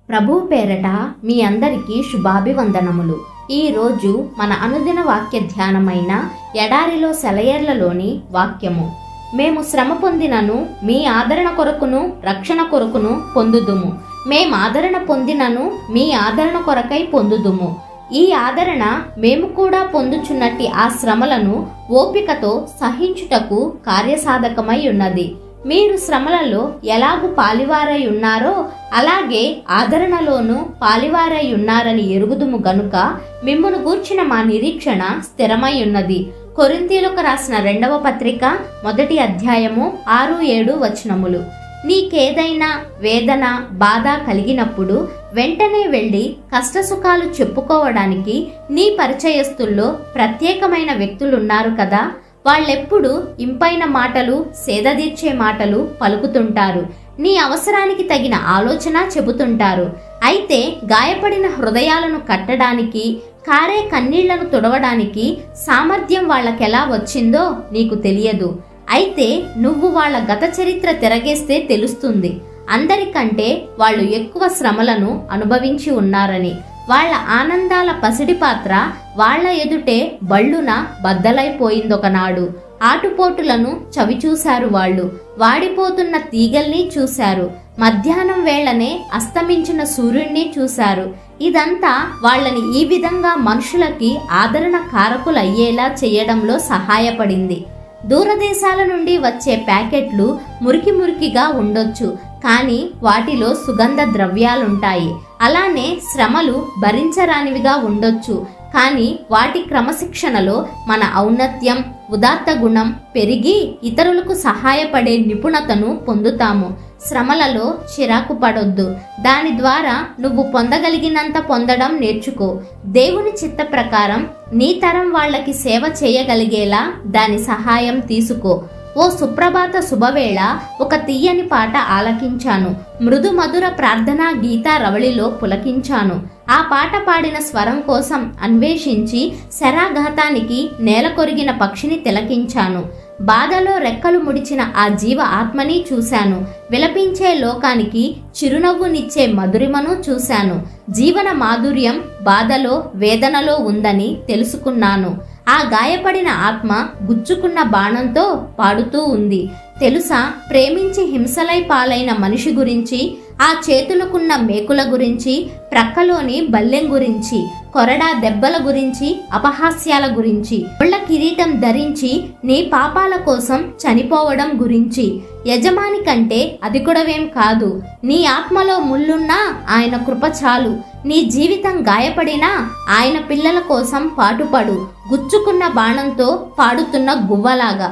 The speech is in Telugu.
ప్రభు పేరట మీ అందరికీ శుభాభివందనములు. ఈ రోజు మన అనుదిన వాక్య ధ్యానమైన ఎడారిలో సెలయేర్లలోని వాక్యము. మేము శ్రమ పొందినను మీ ఆదరణ కొరకును రక్షణ కొరకును పొందుదుము. మేమాదరణ పొందినను మీ ఆదరణ కొరకై పొందుదుము. ఈ ఆదరణ మేము కూడా పొందుచున్నట్టి ఆ శ్రమలను ఓపికతో సహించుటకు కార్యసాధకమై ఉన్నది. మీరు శ్రమలలో ఎలాగూ పాలివారై ఉన్నారో అలాగే ఆదరణలోనూ పాలివారై ఉన్నారని ఎరుగుదుము గనుక మిమ్మును గూర్చిన మా నిరీక్షణ స్థిరమై ఉన్నది. కొరింథీయులకు రాసిన 2వ పత్రిక 1వ అధ్యాయము 6-7 వచనములు. నీకేదైనా వేదన బాధ కలిగినప్పుడు వెంటనే వెళ్ళి కష్టసుఖాలు చెప్పుకోవడానికి నీ పరిచయస్తుల్లో ప్రత్యేకమైన వ్యక్తులున్నారు కదా. వాళ్ళెప్పుడు ఇంపైన మాటలు సేదదీర్చే మాటలు పలుకుతుంటారు. నీ అవసరానికి తగిన ఆలోచన చెబుతుంటారు. అయితే గాయపడిన హృదయాలను కట్టడానికి కారే కన్నీళ్లను తుడవడానికి సామర్థ్యం వాళ్ళకెలా వచ్చిందో నీకు తెలియదు. అయితే నువ్వు వాళ్ళ గత చరిత్ర తిరగేస్తే తెలుస్తుంది. అందరికంటే వాళ్ళు ఎక్కువ శ్రమలను అనుభవించి ఉన్నారని. వాళ్ళ ఆనందాల పసిడి పాత్ర వాళ్ల ఎదుటే బళ్ళున బద్దలైపోయిందొకనాడు. ఆటుపోటులను చవిచూశారు వాళ్ళు. వాడిపోతున్న తీగల్ని చూశారు. మధ్యాహ్నం వేళనే అస్తమించిన సూర్యుడిని చూశారు. ఇదంతా వాళ్ళని ఈ విధంగా మనుషులకి ఆదరణ కారకులయ్యేలా చేయడంలో సహాయపడింది. దూరదేశాల నుండి వచ్చే ప్యాకెట్లు మురికిగా ఉండొచ్చు, కానీ వాటిలో సుగంధ ద్రవ్యాలుంటాయి. అలానే శ్రమలు భరించరానివిగా ఉండొచ్చు, కానీ వాటి క్రమశిక్షణలో మన ఔన్నత్యం ఉదాత్త గుణం పెరిగి ఇతరులకు సహాయపడే నిపుణతను పొందుతాము. శ్రమలలో చిరాకు పడొద్దు. దాని ద్వారా నువ్వు పొందగలిగినంత పొందడం నేర్చుకో. దేవుని చిత్త ప్రకారం నీ తరం వాళ్ళకి సేవ చేయగలిగేలా దాని సహాయం తీసుకో. ఓ సుప్రభాత శుభవేళ ఒక తీయని పాట ఆలకించాను. మృదు మధుర ప్రార్థనా గీతా రవళిలో పులకించాను. ఆ పాట పాడిన స్వరం కోసం అన్వేషించి శరాఘాతానికి నేల కొరిగిన పక్షిని తిలకించాను. బాధలో రెక్కలు ముడిచిన ఆ జీవ ఆత్మని చూశాను. విలపించే లోకానికి చిరునవ్వునిచ్చే మధురిమను చూశాను. జీవన మాధుర్యం బాధలో వేదనలో ఉందని తెలుసుకున్నాను. ఆ గాయపడిన ఆత్మ గుచ్చుకున్న బాణంతో పాడుతూ ఉంది. తెలుసా, ప్రేమించి హింసలై పాలైన మనిషి గురించి, ఆ చేతులకున్న మేకుల గురించి, ప్రక్కలోని బల్లెం గురించి, కొరడా దెబ్బల గురించి, అపహాస్యాల గురించి, ఒళ్ళ కిరీటం ధరించి నీ పాపాల కోసం చనిపోవడం గురించి. యజమాని కంటే అధికుడవేం కాదు. నీ ఆత్మలో ముళ్ళున్నా ఆయన కృప చాలు. నీ జీవితం గాయపడినా ఆయన పిల్లల కోసం పాటుపడు. గుచ్చుకున్న బాణంతో పాడుతున్న గువ్వలాగా.